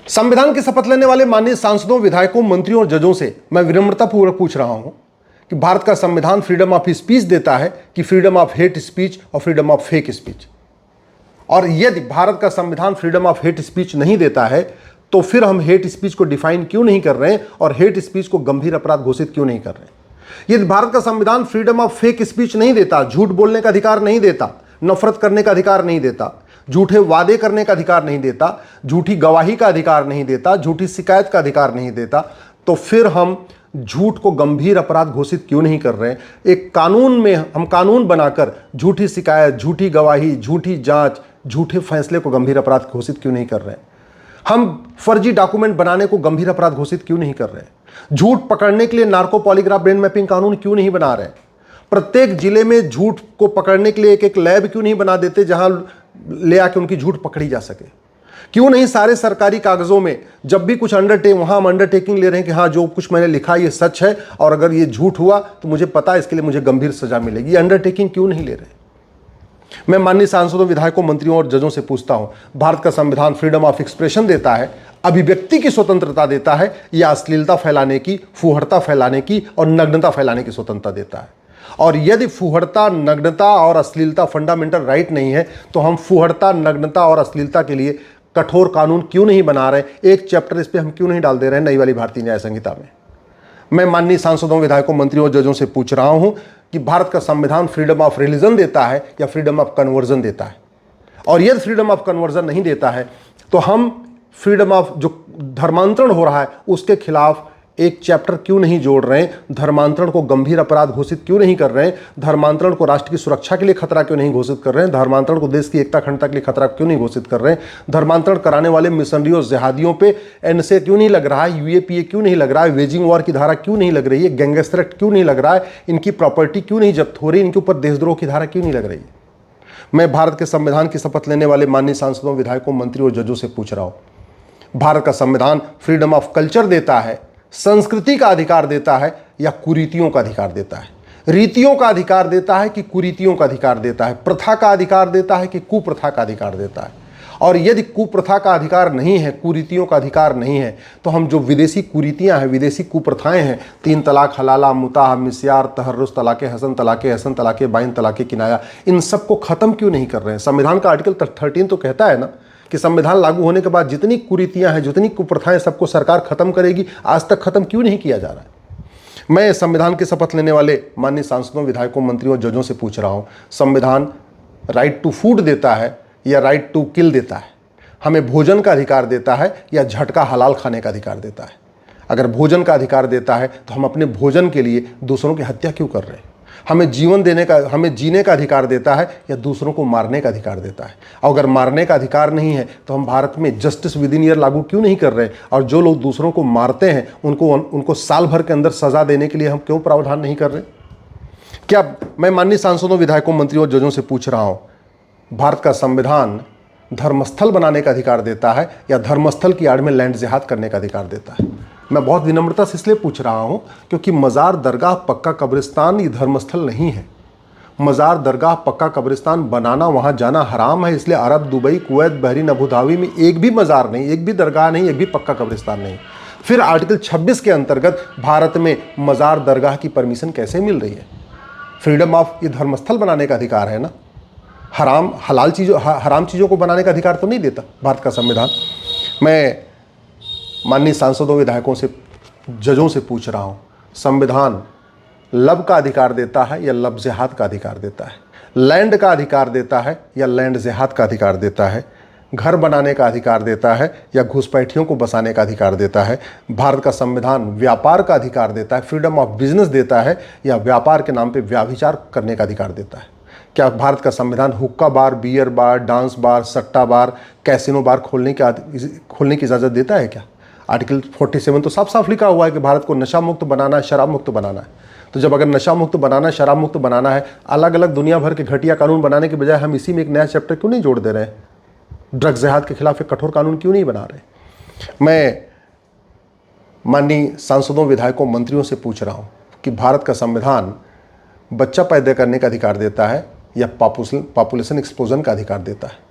संविधान की शपथ लेने वाले माननीय सांसदों, विधायकों, मंत्रियों और जजों से मैं विनम्रतापूर्वक पूछ रहा हूं कि भारत का संविधान फ्रीडम ऑफ स्पीच देता है कि फ्रीडम ऑफ हेट स्पीच और फ्रीडम ऑफ फेक स्पीच? और यदि भारत का संविधान फ्रीडम ऑफ हेट स्पीच नहीं देता है तो फिर हम हेट स्पीच को डिफाइन क्यों नहीं कर रहे हैं और हेट स्पीच को गंभीर अपराध घोषित क्यों नहीं कर रहे हैं? यदि भारत का संविधान फ्रीडम ऑफ फेक स्पीच नहीं देता, झूठ बोलने का अधिकार नहीं देता, नफरत करने का अधिकार नहीं देता, झूठे वादे करने का अधिकार नहीं देता, झूठी गवाही का अधिकार नहीं देता, झूठी शिकायत का अधिकार नहीं देता, तो फिर हम झूठ को गंभीर अपराध घोषित क्यों नहीं कर रहे हैं? एक कानून में हम कानून बनाकर झूठी शिकायत, झूठी गवाही, झूठी जांच, झूठे फैसले को गंभीर अपराध घोषित क्यों नहीं कर रहे हैं? हम फर्जी डॉक्यूमेंट बनाने को गंभीर अपराध घोषित क्यों नहीं कर रहे हैं? झूठ पकड़ने के लिए नार्को पॉलीग्राफ ब्रेन मैपिंग कानून क्यों नहीं बना रहे? प्रत्येक जिले में झूठ को पकड़ने के लिए एक एक लैब क्यों नहीं बना देते जहां ले आके उनकी झूठ पकड़ी जा सके? क्यों नहीं सारे सरकारी कागजों में जब भी कुछ वहां हम अंडरटेकिंग ले रहे हैं कि हाँ, जो कुछ मैंने लिखा ये सच है और अगर ये झूठ हुआ तो मुझे पता है, इसके लिए मुझे गंभीर सजा मिलेगी। ये अंडरटेकिंग क्यों नहीं ले रहे? मैं माननीय सांसदों, विधायकों, मंत्रियों और जजों से पूछता हूं, भारत का संविधान फ्रीडम ऑफ एक्सप्रेशन देता है, अभिव्यक्ति की स्वतंत्रता देता है, या अश्लीलता फैलाने की, फूहड़ता फैलाने की और नग्नता फैलाने की स्वतंत्रता देता है? और यदि फूहड़ता, नग्नता और अश्लीलता फंडामेंटल राइट नहीं है तो हम फूहड़ता, नग्नता और अश्लीलता के लिए कठोर कानून क्यों नहीं बना रहे? एक चैप्टर इस पे हम क्यों नहीं डाल दे रहे हैं नई वाली भारतीय न्याय संहिता में? मैं माननीय सांसदों, विधायकों, मंत्रियों और जजों से पूछ रहा हूं कि भारत का संविधान फ्रीडम ऑफ रिलीजन देता है या फ्रीडम ऑफ कन्वर्जन देता है? और यदि फ्रीडम ऑफ कन्वर्जन नहीं देता है तो हम फ्रीडम ऑफ जो धर्मांतरण हो रहा है उसके खिलाफ एक चैप्टर क्यों नहीं जोड़ रहे हैं? धर्मांतरण को गंभीर अपराध घोषित क्यों नहीं कर रहे हैं? धर्मांतरण को राष्ट्र की सुरक्षा के लिए खतरा क्यों नहीं घोषित कर रहे हैं? धर्मांतरण को देश की एकता अखंडता के लिए खतरा क्यों नहीं घोषित कर रहे हैं? धर्मांतरण कराने वाले मिशनरियों, जिहादियों पे एनएसए क्यों नहीं लग रहा है? यूएपीए क्यों नहीं लग रहा है? वेजिंग वॉर की धारा क्यों नहीं लग रही है? गैंगस्टर एक्ट क्यों नहीं लग रहा है? इनकी प्रॉपर्टी क्यों नहीं जब्त हो रही? इनके ऊपर देशद्रोह की धारा क्यों नहीं लग रही है? मैं भारत के संविधान की शपथ लेने वाले माननीय सांसदों, विधायकों, मंत्रियों और जजों से पूछ रहा हूं, भारत का संविधान फ्रीडम ऑफ कल्चर देता है, संस्कृति का अधिकार देता है या कुरीतियों का अधिकार देता है? रीतियों का अधिकार देता है कि कुरीतियों का अधिकार देता है? प्रथा का अधिकार देता है कि कुप्रथा का अधिकार देता है? और यदि कुप्रथा का अधिकार नहीं है, कुरीतियों का अधिकार नहीं है, तो हम जो विदेशी कुरीतियां हैं, विदेशी कुप्रथाएं हैं, 3 तलाक, हलाला, मुताह, मिस्यार, तहर्रुस, तलाके हसन, तलाके बाइन, तलाके किनाया, इन सब को खत्म क्यों नहीं कर रहे हैं? संविधान का आर्टिकल 13 तो कहता है ना कि संविधान लागू होने के बाद जितनी कुरीतियां हैं, जितनी कुप्रथाएं, सबको सरकार खत्म करेगी। आज तक खत्म क्यों नहीं किया जा रहा है? मैं संविधान की शपथ लेने वाले माननीय सांसदों, विधायकों, मंत्रियों, जजों से पूछ रहा हूं, संविधान राइट टू फूड देता है या राइट टू किल देता है? हमें भोजन का अधिकार देता है या झटका हलाल खाने का अधिकार देता है? अगर भोजन का अधिकार देता है तो हम अपने भोजन के लिए दूसरों की हत्या क्यों कर रहे हैं? हमें हमें जीने का अधिकार देता है या दूसरों को मारने का अधिकार देता है? और अगर मारने का अधिकार नहीं है तो हम भारत में जस्टिस विद इन ईयर लागू क्यों नहीं कर रहे? और जो लोग दूसरों को मारते हैं उनको साल भर के अंदर सजा देने के लिए हम क्यों प्रावधान नहीं कर रहे? क्या मैं माननीय सांसदों, विधायकों, मंत्रियों और जजों से पूछ रहा हूं, भारत का संविधान धर्मस्थल बनाने का अधिकार देता है या धर्मस्थल की आड़ में लैंड जिहाद करने का अधिकार देता है? मैं बहुत विनम्रता से इसलिए पूछ रहा हूं क्योंकि मज़ार, दरगाह, पक्का कब्रिस्तान ये धर्मस्थल नहीं है। मज़ार, दरगाह, पक्का कब्रिस्तान बनाना, वहां जाना हराम है। इसलिए Arab, Dubai, Kuwait, Bahrain, Abu Dhabi में एक भी मज़ार नहीं, एक भी दरगाह नहीं, एक भी पक्का कब्रिस्तान नहीं। फिर आर्टिकल 26 के अंतर्गत भारत में मज़ार, दरगाह की परमिशन कैसे मिल रही है? फ्रीडम ऑफ, ये धर्मस्थल बनाने का अधिकार है ना, हराम चीज़ों को बनाने का अधिकार तो नहीं देता भारत का संविधान। मैं माननीय सांसदों, विधायकों से, जजों से पूछ रहा हूँ, संविधान लब का अधिकार देता है या लब जिहाद का अधिकार देता है? लैंड का अधिकार देता है या लैंड जिहाद का अधिकार देता है? घर बनाने का अधिकार देता है या घुसपैठियों को बसाने का अधिकार देता है? भारत का संविधान व्यापार का अधिकार देता है, फ्रीडम ऑफ बिजनेस देता है, या व्यापार के नाम पे व्याभिचार करने का अधिकार देता है? क्या भारत का संविधान हुक्का बार, बियर बार, डांस बार, सट्टा बार, कैसीनो बार खोलने की इजाज़त देता है क्या? आर्टिकल 47 तो साफ साफ लिखा हुआ है कि भारत को नशा मुक्त बनाना है, शराब मुक्त बनाना है। तो जब अगर नशा मुक्त बनाना है, शराब मुक्त बनाना है, अलग अलग दुनिया भर के घटिया कानून बनाने के बजाय हम इसी में एक नया चैप्टर क्यों नहीं जोड़ दे रहे हैं? ड्रग्स जिहाद के खिलाफ एक कठोर कानून क्यों नहीं बना रहे? मैं माननीय सांसदों, विधायकों, मंत्रियों से पूछ रहा हूँ कि भारत का संविधान बच्चा पैदा करने का अधिकार देता है या पॉपुलेशन एक्सप्लोजन का अधिकार देता है?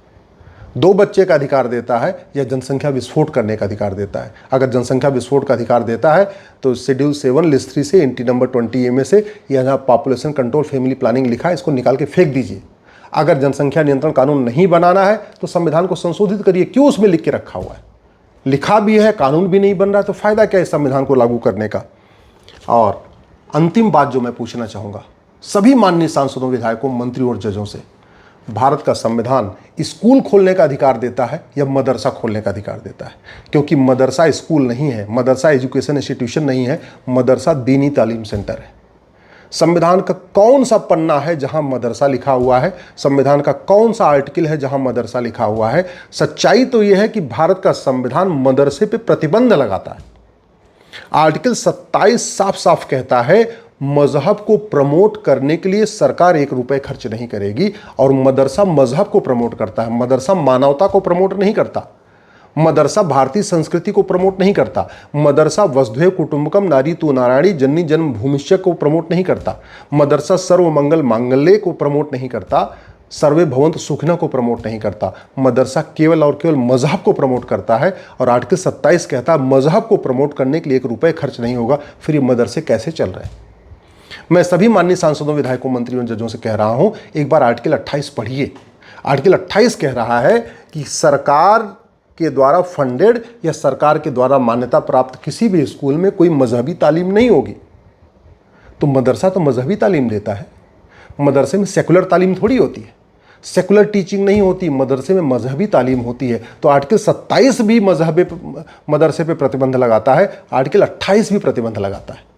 दो बच्चे का अधिकार देता है या जनसंख्या विस्फोट करने का अधिकार देता है? अगर जनसंख्या विस्फोट का अधिकार देता है तो शेड्यूल 7 लिस्ट 3 से एंटी नंबर 20A में से यहाँ पॉपुलेशन कंट्रोल फैमिली प्लानिंग लिखा है, इसको निकाल के फेंक दीजिए। अगर जनसंख्या नियंत्रण कानून नहीं बनाना है तो संविधान को संशोधित करिए। क्यों उसमें लिख के रखा हुआ है? लिखा भी है, कानून भी नहीं बन रहा है, तो फायदा क्या है संविधान को लागू करने का? और अंतिम बात जो मैं पूछना चाहूँगा सभी माननीय सांसदों, विधायकों, मंत्रियों और जजों से, भारत का संविधान स्कूल खोलने का अधिकार देता है या मदरसा खोलने का अधिकार देता है? क्योंकि मदरसा स्कूल नहीं है, मदरसा एजुकेशन इंस्टीट्यूशन नहीं है, मदरसा दीनी तालीम सेंटर है। संविधान का कौन सा पन्ना है जहां मदरसा लिखा हुआ है? संविधान का कौन सा आर्टिकल है जहां मदरसा लिखा हुआ है? सच्चाई तो यह है कि भारत का संविधान मदरसे पे प्रतिबंध लगाता है। आर्टिकल 27 साफ साफ कहता है मजहब को प्रमोट करने के लिए सरकार 1 रुपए खर्च नहीं करेगी। और मदरसा मजहब को प्रमोट करता है, मदरसा मानवता को प्रमोट नहीं करता, मदरसा भारतीय संस्कृति को प्रमोट नहीं करता, मदरसा वसुधैव कुटुंबकम नारी तु नारायणी जननी जन्म भूमिष्य को प्रमोट नहीं करता, मदरसा सर्वमंगल मांगल्य को प्रमोट नहीं करता, सर्वे भवंतु सुखिनः को प्रमोट नहीं करता। मदरसा केवल और केवल मजहब को प्रमोट करता है। और आर्टिकल 27 कहता है मजहब को प्रमोट करने के लिए 1 रुपए खर्च नहीं होगा। फिर ये मदरसे कैसे चल रहे हैं? मैं सभी माननीय सांसदों, विधायकों, मंत्रियों, जजों से कह रहा हूं, एक बार आर्टिकल 28 पढ़िए। आर्टिकल 28 कह रहा है कि सरकार के द्वारा फंडेड या सरकार के द्वारा मान्यता प्राप्त किसी भी स्कूल में कोई मजहबी तालीम नहीं होगी। तो मदरसा तो मजहबी तालीम देता है, मदरसे में सेकुलर तालीम थोड़ी होती है, सेकुलर टीचिंग नहीं होती, मदरसे में मजहबी तालीम होती है। तो आर्टिकल 27 भी मदरसे पे प्रतिबंध लगाता है, आर्टिकल 28 भी प्रतिबंध लगाता है।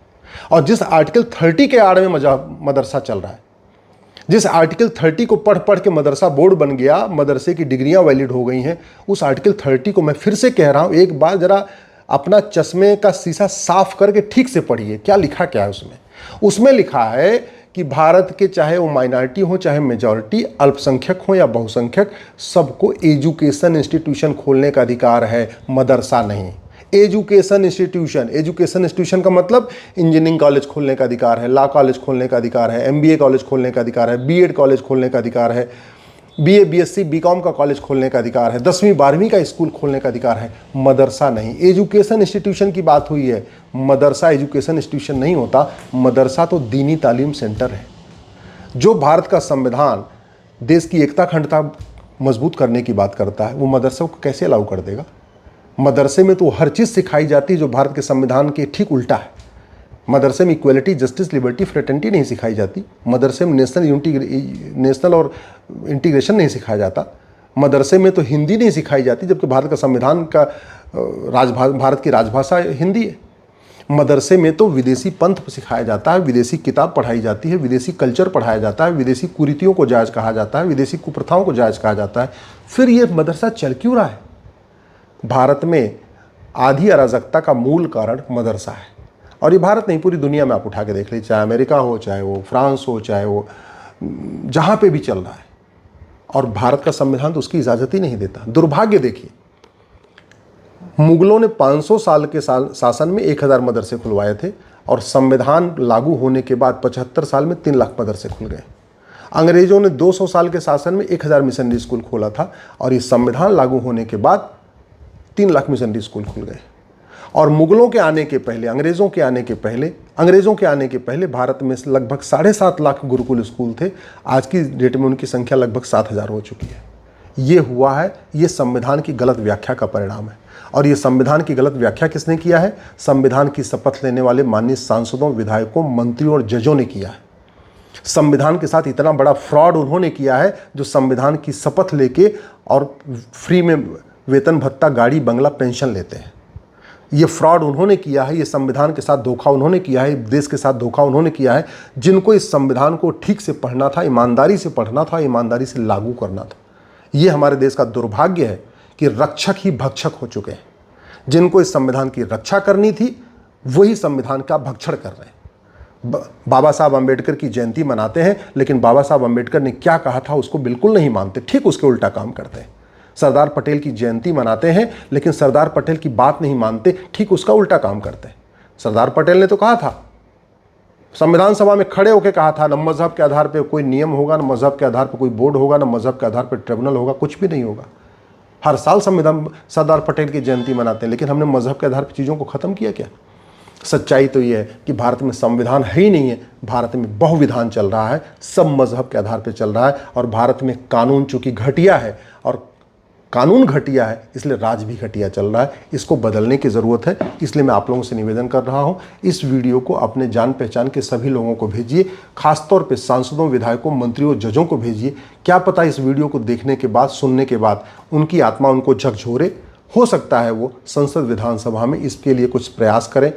और जिस आर्टिकल 30 के आड़ में मदरसा चल रहा है, जिस आर्टिकल 30 को पढ़ पढ़ के मदरसा बोर्ड बन गया, मदरसे की डिग्रियां वैलिड हो गई हैं, उस आर्टिकल 30 को मैं फिर से कह रहा हूं, एक बार जरा अपना चश्मे का शीशा साफ करके ठीक से पढ़िए। क्या लिखा क्या है उसमें? उसमें लिखा है कि भारत के चाहे वो माइनॉरिटी हो चाहे मेजॉरिटी, अल्पसंख्यक हो या बहुसंख्यक, सबको एजुकेशन इंस्टीट्यूशन खोलने का अधिकार है, मदरसा नहीं। एजुकेशन इंस्टीट्यूशन का मतलब इंजीनियरिंग कॉलेज खोलने का अधिकार है, लॉ कॉलेज खोलने का अधिकार है, MBA कॉलेज खोलने का अधिकार है, BEd कॉलेज खोलने का अधिकार है, BA BSc BCom का कॉलेज खोलने का अधिकार है, 10वीं 12वीं का स्कूल खोलने का अधिकार है, मदरसा नहीं। एजुकेशन इंस्टीट्यूशन की बात हुई है, मदरसा एजुकेशन इंस्टीट्यूशन नहीं होता, मदरसा तो दीनी तालीम सेंटर है। जो भारत का संविधान देश की एकता अखंडता मजबूत करने की बात करता है, वो मदरसों को कैसे अलाउ कर देगा? मदरसे में तो हर चीज़ सिखाई जाती है जो भारत के संविधान के ठीक उल्टा है। मदरसे में इक्वलिटी, जस्टिस, लिबर्टी, फ्रेटर्निटी नहीं सिखाई जाती। मदरसे में नेशनल और इंटीग्रेशन नहीं सिखाया जाता। मदरसे में तो हिंदी नहीं सिखाई जाती, जबकि भारत का संविधान का भारत की राजभाषा हिंदी है। मदरसे में तो विदेशी पंथ सिखाया जाता है, विदेशी किताब पढ़ाई जाती है, विदेशी कल्चर पढ़ाया जाता है, विदेशी कुरीतियों को जायज़ कहा जाता है, विदेशी कुप्रथाओं को जायज़ कहा जाता है। फिर ये मदरसा चल क्यों रहा है? भारत में आधी अराजकता का मूल कारण मदरसा है। और ये भारत नहीं, पूरी दुनिया में आप उठा के देख लीजिए, चाहे अमेरिका हो, चाहे वो फ्रांस हो, चाहे वो जहाँ पे भी चल रहा है। और भारत का संविधान तो उसकी इजाज़त ही नहीं देता। दुर्भाग्य देखिए, मुगलों ने 500 साल के शासन में 1000 मदरसे खुलवाए थे, और संविधान लागू होने के बाद 75 साल में 3 लाख मदरसे खुल गए। अंग्रेजों ने 200 साल के शासन में 1000 मिशनरी स्कूल खोला था, और ये संविधान लागू होने के बाद 3 लाख मिशनरी स्कूल खुल गए। और मुगलों के आने के पहले, अंग्रेज़ों के आने के पहले भारत में लगभग 7.5 लाख गुरुकुल स्कूल थे। आज की डेट में उनकी संख्या लगभग 7000 हो चुकी है। ये हुआ है, ये संविधान की गलत व्याख्या का परिणाम है। और ये संविधान की गलत व्याख्या किसने किया है? संविधान की शपथ लेने वाले माननीय सांसदों, विधायकों, मंत्रियों और जजों ने किया है। संविधान के साथ इतना बड़ा फ्रॉड उन्होंने किया है, जो संविधान की शपथ लेके और फ्री में वेतन भत्ता, गाड़ी, बंगला, पेंशन लेते हैं। ये फ्रॉड उन्होंने किया है, ये संविधान के साथ धोखा उन्होंने किया है, देश के साथ धोखा उन्होंने किया है। जिनको इस संविधान को ठीक से पढ़ना था, ईमानदारी से पढ़ना था, ईमानदारी से लागू करना था। ये हमारे देश का दुर्भाग्य है कि रक्षक ही भक्षक हो चुके हैं। जिनको इस संविधान की रक्षा करनी थी, वही संविधान का भक्षण कर रहे हैं। बाबा साहब अम्बेडकर की जयंती मनाते हैं, लेकिन बाबा साहब अम्बेडकर ने क्या कहा था उसको बिल्कुल नहीं मानते, ठीक उसके उल्टा काम करते हैं। सरदार पटेल की जयंती मनाते हैं, लेकिन सरदार पटेल की बात नहीं मानते, ठीक उसका उल्टा काम करते हैं। सरदार पटेल ने तो कहा था, संविधान सभा में खड़े होकर कहा था, न मजहब के आधार पर कोई नियम होगा, न मजहब के आधार पर कोई बोर्ड होगा, न मजहब के आधार पर ट्रिब्यूनल होगा, कुछ भी नहीं होगा। हर साल संविधान सरदार पटेल की जयंती मनाते हैं, लेकिन हमने मजहब के आधार पर चीज़ों को ख़त्म किया क्या? सच्चाई तो ये है कि भारत में संविधान है ही नहीं है, भारत में बहुविधान चल रहा है, सब मजहब के आधार पर चल रहा है। और भारत में कानून चूंकि घटिया है और कानून घटिया है, इसलिए राज भी घटिया चल रहा है। इसको बदलने की ज़रूरत है। इसलिए मैं आप लोगों से निवेदन कर रहा हूँ, इस वीडियो को अपने जान पहचान के सभी लोगों को भेजिए, खासतौर पे सांसदों, विधायकों, मंत्रियों, जजों को भेजिए। क्या पता इस वीडियो को देखने के बाद, सुनने के बाद उनकी आत्मा उनको झकझोरे। हो सकता है वो संसद, विधानसभा में इसके लिए कुछ प्रयास करें,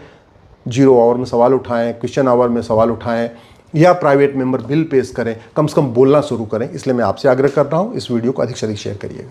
0 आवर में सवाल उठाएं, क्वेश्चन आवर में सवाल उठाएं, या प्राइवेट मेंबर बिल पेश करें, कम से कम बोलना शुरू करें। इसलिए मैं आपसे आग्रह कर रहा हूँ, इस वीडियो को अधिक से अधिक शेयर करिएगा।